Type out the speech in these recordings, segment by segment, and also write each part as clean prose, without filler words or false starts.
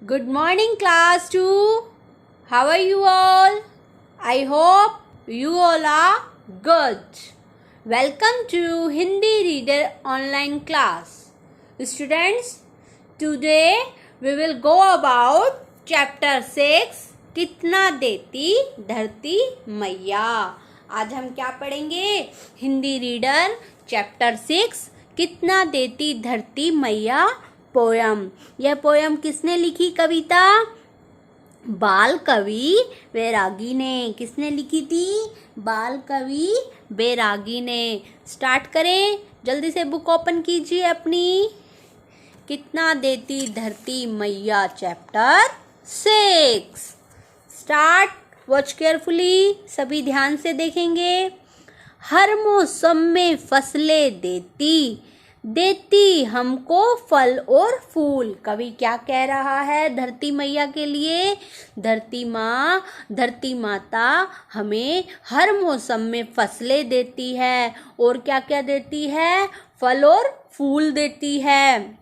Good morning, class 2. How are you all? I hope you all are good. Welcome to Hindi Reader online class. Students, today we will go about chapter 6 कितना देती धरती मैया। आज हम क्या पढ़ेंगे? Hindi reader chapter 6 कितना देती धरती मैया पोयम। यह पोयम किसने लिखी? कविता बाल कवि बैरागी ने। किसने लिखी थी? बाल कवि बैरागी ने। स्टार्ट करें, जल्दी से बुक ओपन कीजिए अपनी। कितना देती धरती मैया चैप्टर 6। स्टार्ट, वॉच केयरफुली, सभी ध्यान से देखेंगे। हर मौसम में फसलें देती हमको फल और फूल। कवि क्या कह रहा है धरती मैया के लिए? धरती माता हमें हर मौसम में फसलें देती है और क्या क्या देती है? फल और फूल देती है।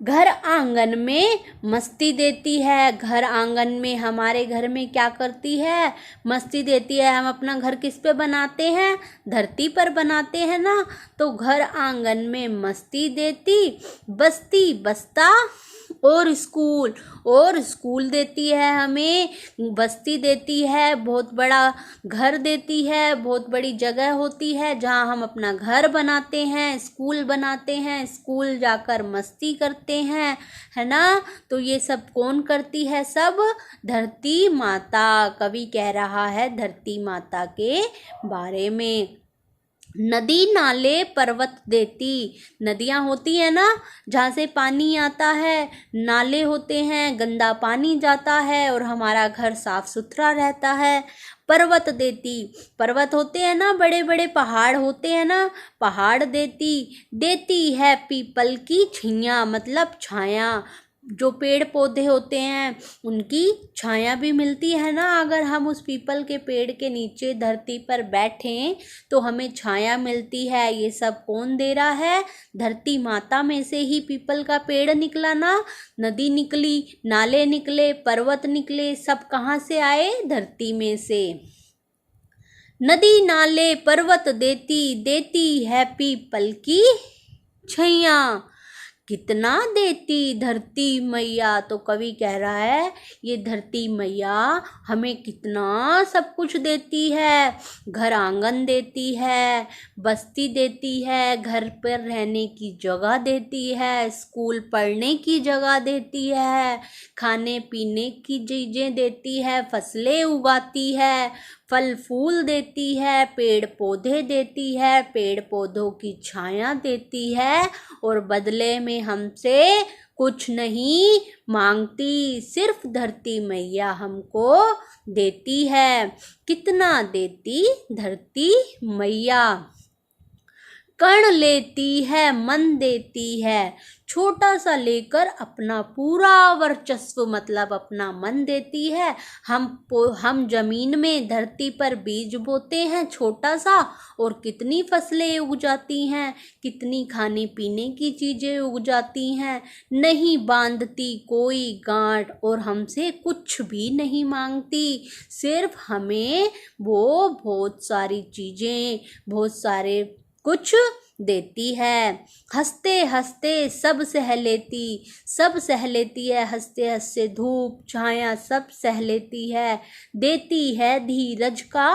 घर आंगन में मस्ती देती है। घर आंगन में, हमारे घर में क्या करती है? मस्ती देती है। हम अपना घर किस पे बनाते हैं? धरती पर बनाते हैं ना। तो घर आंगन में मस्ती देती, बस्ती बस्ता और स्कूल देती है हमें। बस्ती देती है, बहुत बड़ा घर देती है, बहुत बड़ी जगह होती है जहाँ हम अपना घर बनाते हैं, स्कूल बनाते हैं, स्कूल जाकर मस्ती करते हैं, है ना। तो ये सब कौन करती है? सब धरती माता। कवि कह रहा है धरती माता के बारे में। नदी नाले पर्वत देती। नदियाँ होती है ना जहाँ से पानी आता है, नाले होते हैं, गंदा पानी जाता है और हमारा घर साफ सुथरा रहता है। पर्वत पर्वत होते हैं ना, बड़े बड़े पहाड़ होते हैं ना, पहाड़ देती है पीपल की छैया, मतलब छाया। जो पेड़ पौधे होते हैं उनकी छाया भी मिलती है ना। अगर हम उस पीपल के पेड़ के नीचे धरती पर बैठें तो हमें छाया मिलती है। ये सब कौन दे रहा है? धरती माता में से ही पीपल का पेड़ निकला ना। नदी निकली, नाले निकले, पर्वत निकले, सब कहाँ से आए? धरती में से। नदी नाले पर्वत देती है पीपल की छैया। कितना देती धरती मैया? तो कवि कह रहा है ये धरती मैया हमें कितना सब कुछ देती है। घर आंगन देती है, बस्ती देती है, घर पर रहने की जगह देती है, स्कूल पढ़ने की जगह देती है, खाने पीने की चीज़ें देती है, फसलें उगाती है, फल फूल देती है, पेड़ पौधे देती है, पेड़ पौधों की छाया देती है और बदले में हमसे कुछ नहीं मांगती। सिर्फ धरती मैया हमको देती है। कितना देती धरती मैया? कण लेती है, मन देती है, छोटा सा लेकर अपना पूरा वर्चस्व, मतलब अपना मन देती है। हम जमीन में, धरती पर बीज बोते हैं छोटा सा और कितनी फसलें उग जाती हैं, कितनी खाने पीने की चीज़ें उग जाती हैं। नहीं बांधती कोई गांठ और हमसे कुछ भी नहीं मांगती। सिर्फ हमें वो बहुत सारी चीज़ें, बहुत सारे कुछ देती है। हंसते हंसते सब सह लेती है, हंसते हंसते धूप छाया सब सह लेती है। देती है धीरज का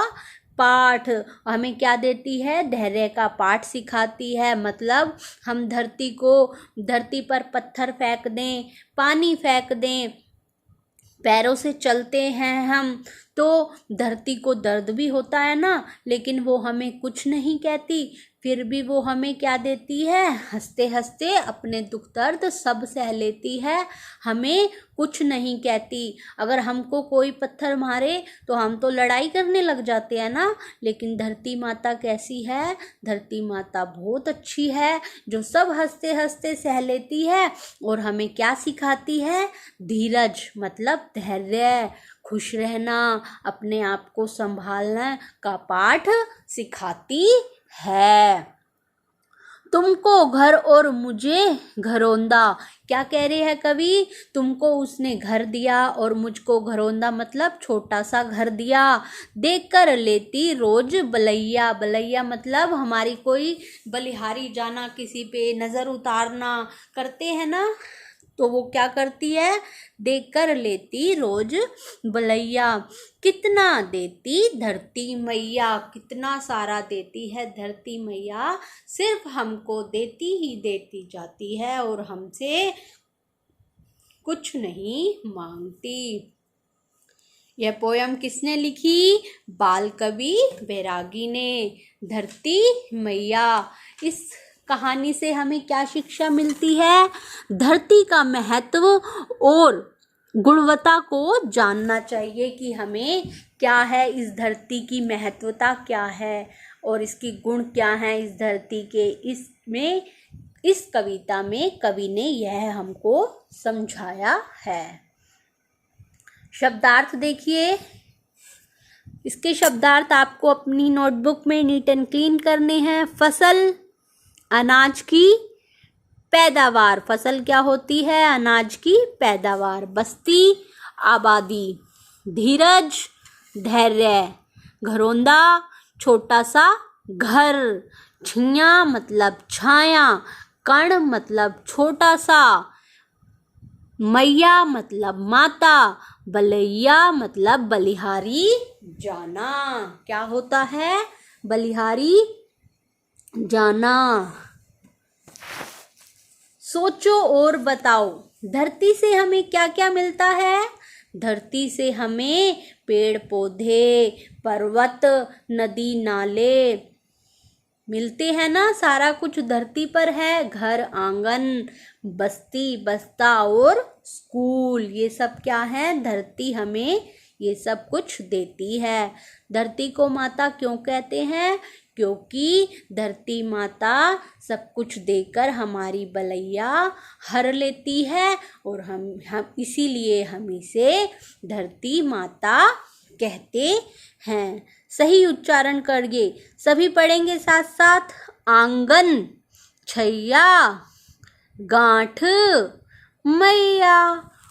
पाठ। हमें क्या देती है? धैर्य का पाठ सिखाती है। मतलब हम धरती पर पत्थर फेंक दें, पानी फेंक दें, पैरों से चलते हैं हम तो धरती को दर्द भी होता है ना, लेकिन वो हमें कुछ नहीं कहती। फिर भी वो हमें क्या देती है? हंसते हंसते अपने दुख दर्द सब सह लेती है, हमें कुछ नहीं कहती। अगर हमको कोई पत्थर मारे तो हम तो लड़ाई करने लग जाते हैं ना, लेकिन धरती माता कैसी है? धरती माता बहुत अच्छी है, जो सब हंसते हंसते सह लेती है और हमें क्या सिखाती है? धीरज, मतलब धैर्य, खुश रहना, अपने आप को संभालने का पाठ सिखाती है। तुमको घर और मुझे घरौंदा। क्या कह रहे हैं कवि? तुमको उसने घर दिया और मुझको घरौंदा मतलब छोटा सा घर दिया। देख कर लेती रोज बलैया, बलैया मतलब हमारी कोई बलिहारी जाना, किसी पे नज़र उतारना करते हैं ना, तो वो क्या करती है? देख कर लेती रोज बलैया। कितना देती धरती मैया, कितना सारा देती है धरती मैया, सिर्फ हमको देती ही देती जाती है और हमसे कुछ नहीं मांगती। यह पोयम किसने लिखी? बाल कवि बैरागी ने। धरती मैया। इस कहानी से हमें क्या शिक्षा मिलती है? धरती का महत्व और गुणवत्ता को जानना चाहिए कि हमें क्या है, इस धरती की महत्वता क्या है और इसकी गुण क्या है इस धरती के। इसमें इस कविता में कवि ने यह हमको समझाया है। शब्दार्थ देखिए, इसके शब्दार्थ आपको अपनी नोटबुक में नीट एंड क्लीन करने हैं। फसल, अनाज की पैदावार। फसल क्या होती है? अनाज की पैदावार। बस्ती, आबादी। धीरज, धैर्य। घरौंदा, छोटा सा घर। छिया मतलब छाया। कण मतलब छोटा सा। मैया मतलब माता। बलैया मतलब बलिहारी जाना। क्या होता है? बलिहारी जाना। सोचो और बताओ, धरती से हमें क्या क्या मिलता है? धरती से हमें पेड़ पौधे, पर्वत, नदी नाले मिलते हैं ना। सारा कुछ धरती पर है। घर, आंगन, बस्ती, बस्ता और स्कूल, ये सब क्या है? धरती हमें ये सब कुछ देती है। धरती को माता क्यों कहते हैं? क्योंकि धरती माता सब कुछ देकर हमारी बलैया हर लेती है और हम इसीलिए हम इसे धरती माता कहते हैं। सही उच्चारण करिए, सभी पढ़ेंगे साथ साथ। आंगन, छैया, गांठ, मैया।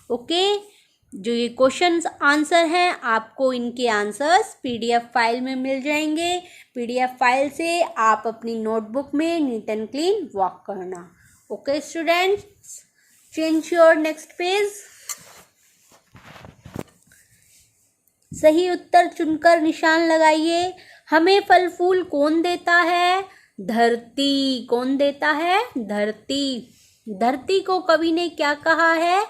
ओके, जो ये क्वेश्चंस आंसर हैं आपको इनके आंसर्स पीडीएफ फाइल में मिल जाएंगे। पीडीएफ फाइल से आप अपनी नोटबुक में नीट एंड क्लीन वर्क करना। Okay students, change your next page. सही उत्तर चुनकर निशान लगाइए। हमें फल फूल कौन देता है? धरती। कौन देता है? धरती। धरती को कवि ने क्या कहा है?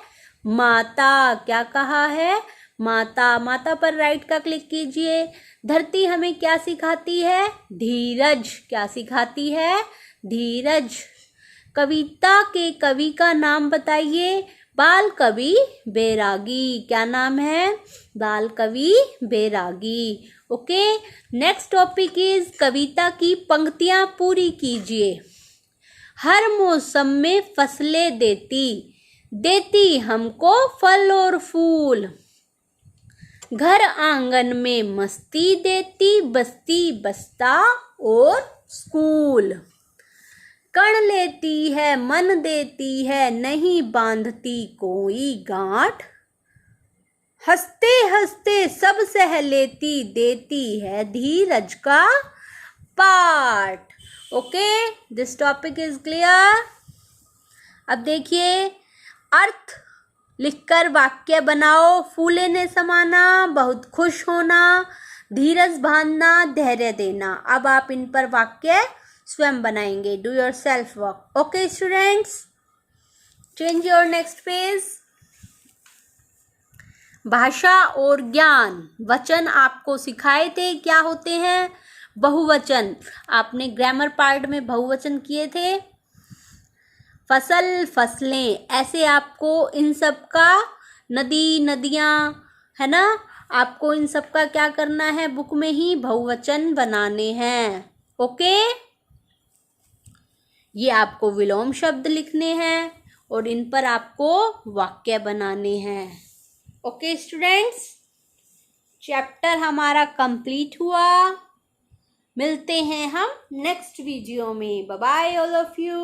माता। क्या कहा है? माता। माता पर राइट का क्लिक कीजिए। धरती हमें क्या सिखाती है? धीरज। क्या सिखाती है? धीरज। कविता के कवि का नाम बताइए। बाल कवि बैरागी। क्या नाम है? बाल कवि बैरागी। ओके, नेक्स्ट टॉपिक इज कविता की पंक्तियां पूरी कीजिए। हर मौसम में फसलें देती, देती हमको फल और फूल। घर आंगन में मस्ती देती, बस्ती बस्ता और स्कूल। कण लेती है, मन देती है, नहीं बांधती कोई गांठ। हंसते हंसते सब सह लेती, देती है धीरज का पाठ। Okay, this topic is clear. अब देखिए, अर्थ लिखकर वाक्य बनाओ। फूले ने समाना, बहुत खुश होना, धीरज बांधना, धैर्य देना। अब आप इन पर वाक्य स्वयं बनाएंगे। Do your self work. Okay students, change your next page. भाषा और ज्ञान। वचन आपको सिखाए थे, क्या होते हैं? बहुवचन। आपने ग्रामर पार्ट में बहुवचन किए थे। फसल, फसलें, ऐसे आपको इन सब का, नदी, नदियाँ, है ना, आपको इन सब का क्या करना है? बुक में ही बहुवचन बनाने हैं। ओके, ये आपको विलोम शब्द लिखने हैं और इन पर आपको वाक्य बनाने हैं। ओके स्टूडेंट्स, चैप्टर हमारा कंप्लीट हुआ। मिलते हैं हम नेक्स्ट वीडियो में। Bye bye all of you.